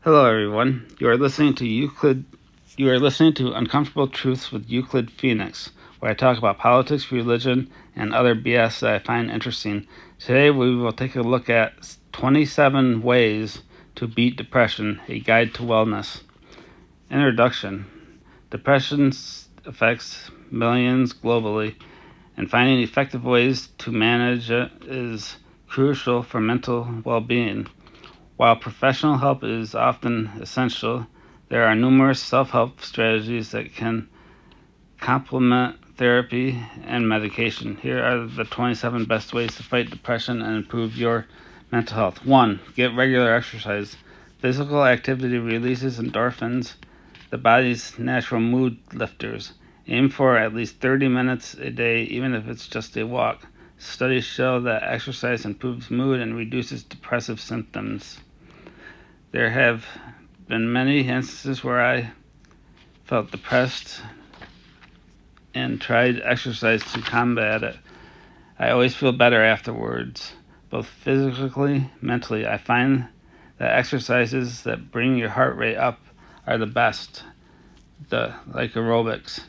Hello, everyone. You are listening to Uncomfortable Truths with Euclid Phoenix, where I talk about politics, religion, and other BS that I find interesting. Today, we will take a look at 27 ways to beat depression, a guide to wellness. Introduction. Depression affects millions globally, and finding effective ways to manage it is crucial for mental well-being. While professional help is often essential, there are numerous self-help strategies that can complement therapy and medication. Here are the 27 best ways to fight depression and improve your mental health. 1. Get regular exercise. Physical activity releases endorphins, the body's natural mood lifters. Aim for at least 30 minutes a day, even if it's just a walk. Studies show that exercise improves mood and reduces depressive symptoms. There have been many instances where I felt depressed and tried exercise to combat it. I always feel better afterwards, both physically, mentally. I find that exercises that bring your heart rate up are the best, like aerobics.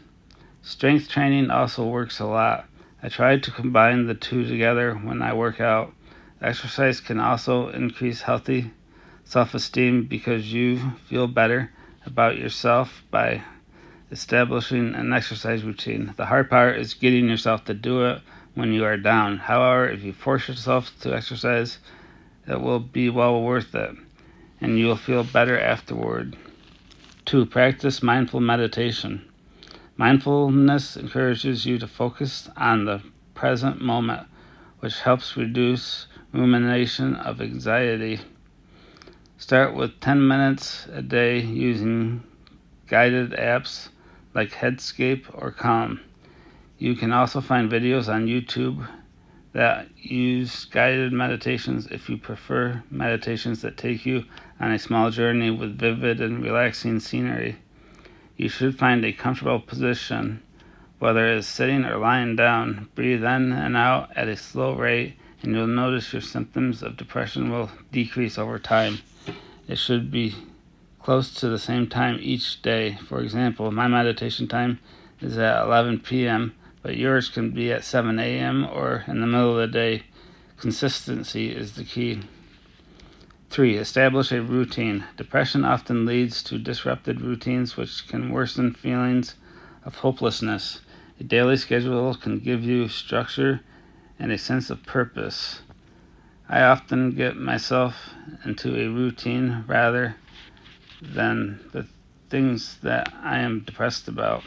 Strength training also works a lot. I try to combine the two together when I work out. Exercise can also increase healthy self-esteem because you feel better about yourself by establishing an exercise routine. The hard part is getting yourself to do it when you are down. However, if you force yourself to exercise, it will be well worth it, and you will feel better afterward. 2. Practice mindful meditation. Mindfulness encourages you to focus on the present moment, which helps reduce rumination of anxiety. Start with 10 minutes a day using guided apps like Headscape or Calm. You can also find videos on YouTube that use guided meditations if you prefer meditations that take you on a small journey with vivid and relaxing scenery. You should find a comfortable position, whether it is sitting or lying down. Breathe in and out at a slow rate, and you'll notice your symptoms of depression will decrease over time. It should be close to the same time each day. For example, my meditation time is at 11 p.m., but yours can be at 7 a.m. or in the middle of the day. Consistency is the key. 3. Establish a routine. Depression often leads to disrupted routines, which can worsen feelings of hopelessness. A daily schedule can give you structure and a sense of purpose. I often get myself into a routine rather than the things that I am depressed about.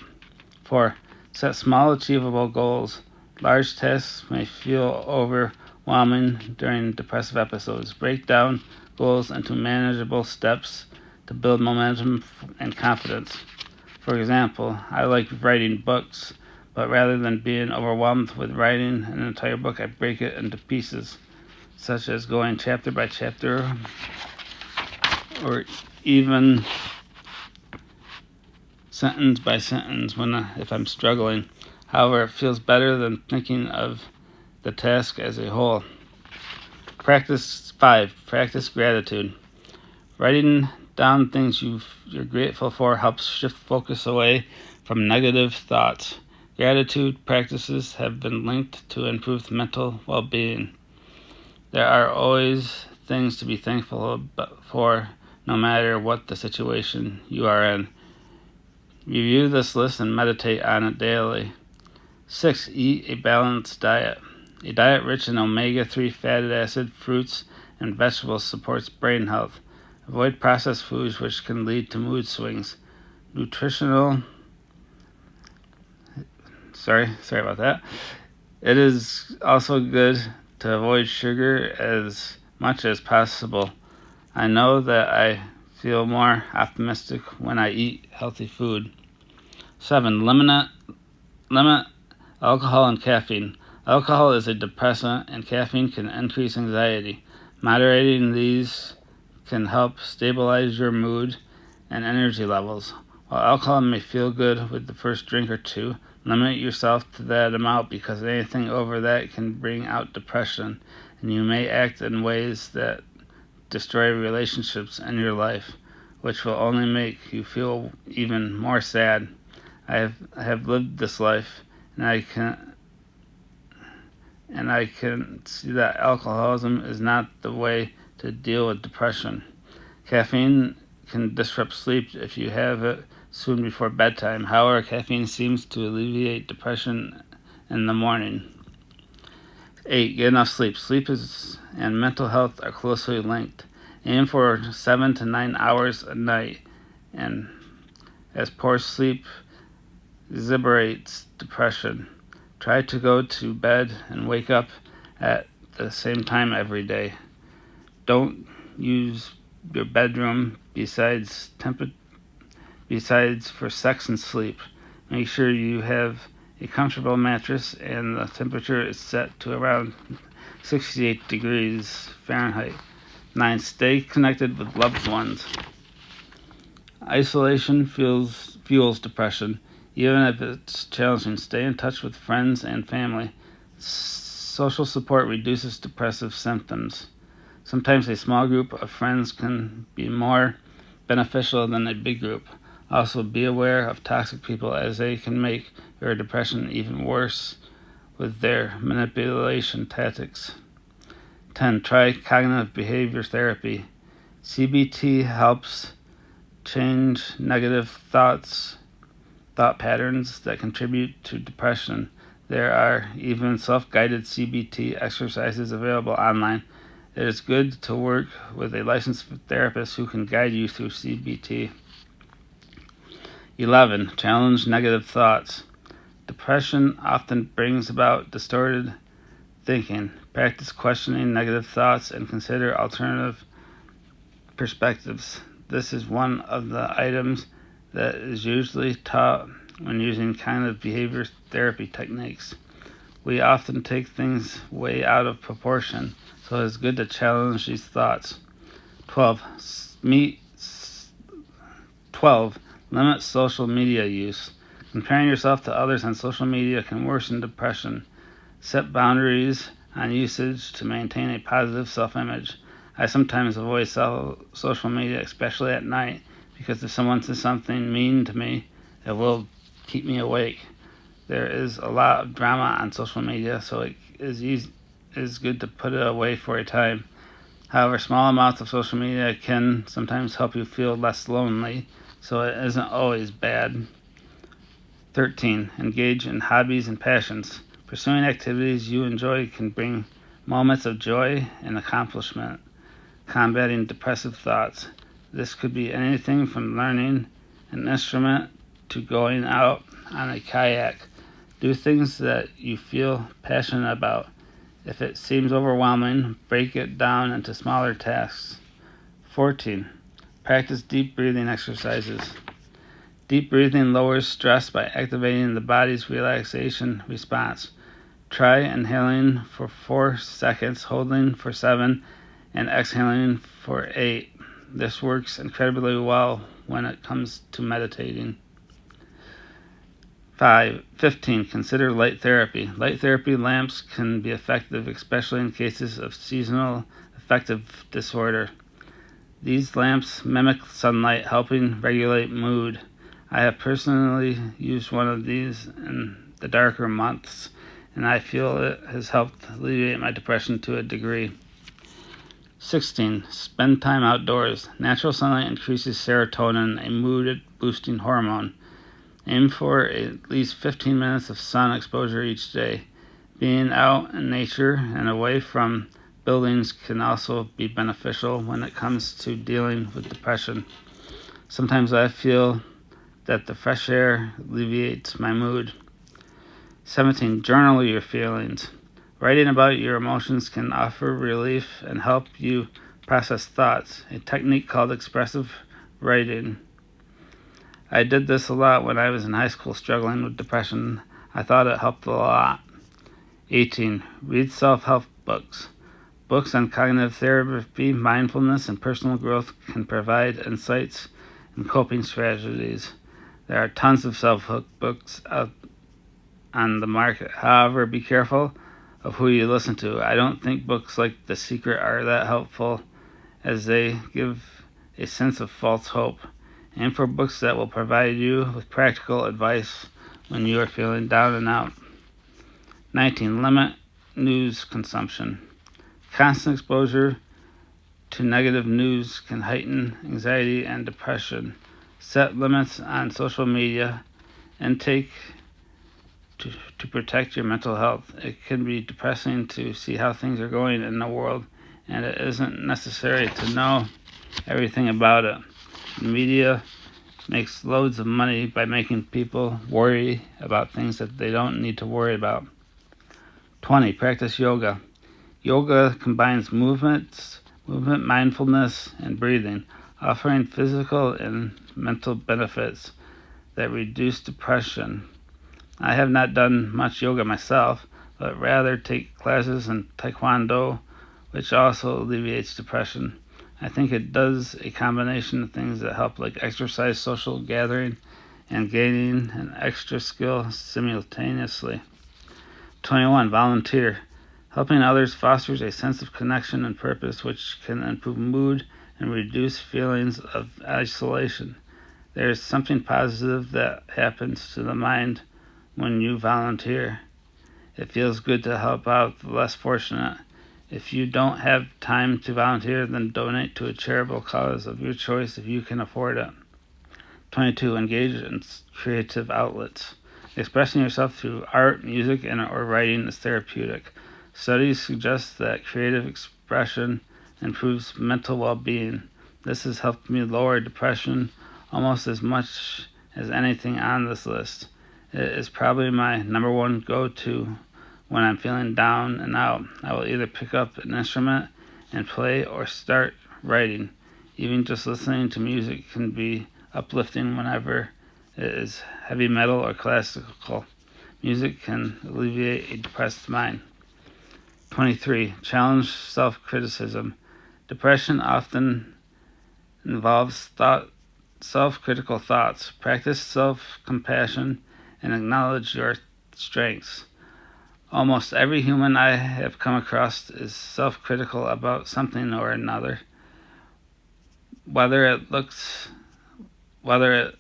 4. Set small, achievable goals. Large tasks may feel overwhelming during depressive episodes. Break down goals into manageable steps to build momentum and confidence. For example, I like writing books, but rather than being overwhelmed with writing an entire book, I break it into pieces, such as going chapter by chapter or even sentence by sentence if I'm struggling. However, it feels better than thinking of the task as a whole. 5. Practice gratitude. Writing down things you're grateful for helps shift focus away from negative thoughts. Gratitude practices have been linked to improved mental well-being. There are always things to be thankful for, no matter what the situation you are in. Review this list and meditate on it daily. 6. Eat a balanced diet. A diet rich in omega-3 fatty acid, fruits, and vegetables supports brain health. Avoid processed foods, which can lead to mood swings. Sorry about that. It is also good to avoid sugar as much as possible. I know that I feel more optimistic when I eat healthy food. 7. Limit alcohol and caffeine. Alcohol is a depressant, and caffeine can increase anxiety. Moderating these can help stabilize your mood and energy levels. While alcohol may feel good with the first drink or two, limit yourself to that amount because anything over that can bring out depression, and you may act in ways that destroy relationships in your life. which will only make you feel even more sad. I have lived this life, and I can see that alcoholism is not the way to deal with depression. Caffeine can disrupt sleep if you have it soon before bedtime. However, caffeine seems to alleviate depression in the morning. 8. Get enough sleep. Sleep and mental health are closely linked. Aim for 7 to 9 hours a night, and as poor sleep exacerbates depression. Try to go to bed and wake up at the same time every day. Don't use your bedroom besides for sex and sleep. Make sure you have a comfortable mattress and the temperature is set to around 68 degrees Fahrenheit. 9. Stay connected with loved ones. Isolation fuels depression. Even if it's challenging, stay in touch with friends and family. Social support reduces depressive symptoms. Sometimes a small group of friends can be more beneficial than a big group. Also, be aware of toxic people, as they can make your depression even worse with their manipulation tactics. 10. Try cognitive behavior therapy. CBT helps change negative thought patterns that contribute to depression. There are even self-guided CBT exercises available online. It is good to work with a licensed therapist who can guide you through CBT. 11. Challenge negative thoughts. Depression often brings about distorted thinking. Practice questioning negative thoughts and consider alternative perspectives. This is one of the items that is usually taught when using cognitive behavior therapy techniques. We often take things way out of proportion, so it's good to challenge these thoughts. 12. Limit social media use. Comparing yourself to others on social media can worsen depression. Set boundaries on usage to maintain a positive self-image. I sometimes avoid social media, especially at night, because if someone says something mean to me, it will keep me awake. There is a lot of drama on social media, so it is good to put it away for a time. However, small amounts of social media can sometimes help you feel less lonely, so it isn't always bad. 13. Engage in hobbies and passions. Pursuing activities you enjoy can bring moments of joy and accomplishment. Combating depressive thoughts. This could be anything from learning an instrument to going out on a kayak. Do things that you feel passionate about. If it seems overwhelming, break it down into smaller tasks. 14. Practice deep breathing exercises. Deep breathing lowers stress by activating the body's relaxation response. Try inhaling for 4 seconds, holding for 7, and exhaling for 8. This works incredibly well when it comes to meditating. 15. Consider light therapy. Light therapy lamps can be effective, especially in cases of seasonal affective disorder. These lamps mimic sunlight, helping regulate mood. I have personally used one of these in the darker months, and I feel it has helped alleviate my depression to a degree. 16. Spend time outdoors. Natural sunlight increases serotonin, a mood-boosting hormone. Aim for at least 15 minutes of sun exposure each day. Being out in nature and away from buildings can also be beneficial when it comes to dealing with depression. Sometimes I feel that the fresh air alleviates my mood. 17. Journal your feelings. Writing about your emotions can offer relief and help you process thoughts, a technique called expressive writing. I did this a lot when I was in high school struggling with depression. I thought it helped a lot. 18. Read self-help books. Books on cognitive therapy, mindfulness, and personal growth can provide insights and coping strategies. There are tons of self-help books out on the market. However, be careful of who you listen to. I don't think books like The Secret are that helpful, as they give a sense of false hope. Aim for books that will provide you with practical advice when you are feeling down and out. 19. Limit news consumption. Constant exposure to negative news can heighten anxiety and depression. Set limits on social media intake to protect your mental health. It can be depressing to see how things are going in the world, and it isn't necessary to know everything about it. The media makes loads of money by making people worry about things that they don't need to worry about. 20. Practice yoga. Yoga combines movement, mindfulness, and breathing, offering physical and mental benefits that reduce depression. I have not done much yoga myself, but rather take classes in Taekwondo, which also alleviates depression. I think it does a combination of things that help, like exercise, social gathering, and gaining an extra skill simultaneously. 21. Volunteer. Helping others fosters a sense of connection and purpose, which can improve mood and reduce feelings of isolation. There is something positive that happens to the mind when you volunteer. It feels good to help out the less fortunate. If you don't have time to volunteer, then donate to a charitable cause of your choice if you can afford it. 22. Engage in creative outlets. Expressing yourself through art, music, or writing is therapeutic. Studies suggest that creative expression improves mental well-being. This has helped me lower depression almost as much as anything on this list. It is probably my number one go-to when I'm feeling down and out. I will either pick up an instrument and play or start writing. Even just listening to music can be uplifting whenever it is heavy metal or classical. Music can alleviate a depressed mind. 23. Challenge self-criticism. Depression often involves self-critical thoughts. Practice self-compassion and acknowledge your strengths. Almost every human I have come across is self-critical about something or another. Whether it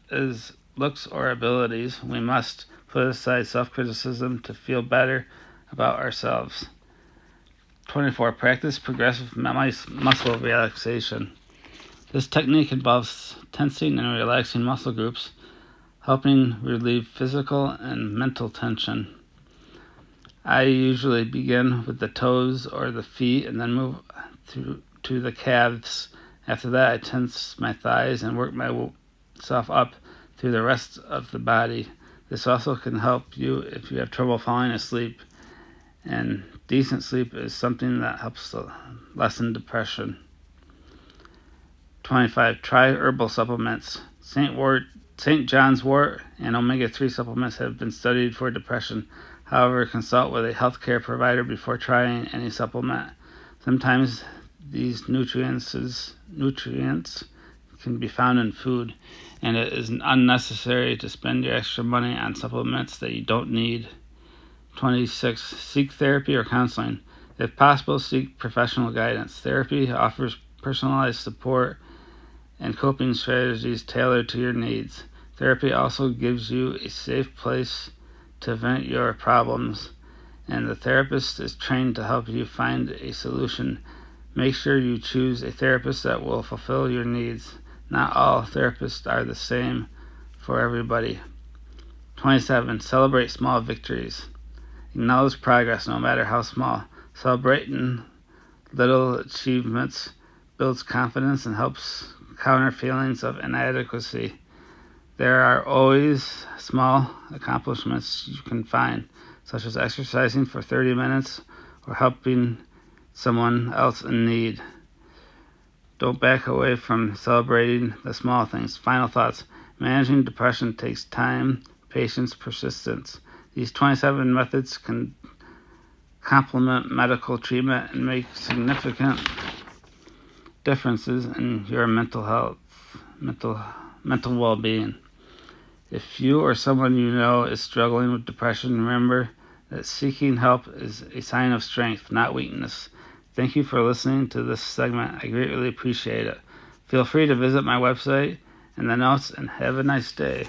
is looks or abilities, we must put aside self-criticism to feel better about ourselves. 24. Practice progressive muscle relaxation. This technique involves tensing and relaxing muscle groups, helping relieve physical and mental tension. I usually begin with the toes or the feet and then move through to the calves. After that, I tense my thighs and work myself up through the rest of the body. This also can help you if you have trouble falling asleep, and decent sleep is something that helps to lessen depression. 25. Try herbal supplements. St. John's wort and omega-3 supplements have been studied for depression. However, consult with a healthcare provider before trying any supplement. Sometimes these nutrients can be found in food, and it is unnecessary to spend your extra money on supplements that you don't need. 26. Seek therapy or counseling. If possible, seek professional guidance. Therapy offers personalized support and coping strategies tailored to your needs. Therapy also gives you a safe place to vent your problems, and the therapist is trained to help you find a solution. Make sure you choose a therapist that will fulfill your needs. Not all therapists are the same for everybody. 27. Celebrate small victories. Acknowledge progress, no matter how small. Celebrating little achievements builds confidence and helps counter feelings of inadequacy. There are always small accomplishments you can find, such as exercising for 30 minutes or helping someone else in need. Don't back away from celebrating the small things. Final thoughts. Managing depression takes time, patience, persistence. These 27 methods can complement medical treatment and make significant differences in your mental health, mental well-being. If you or someone you know is struggling with depression, remember that seeking help is a sign of strength, not weakness. Thank you for listening to this segment. I greatly appreciate it. Feel free to visit my website in the notes and have a nice day.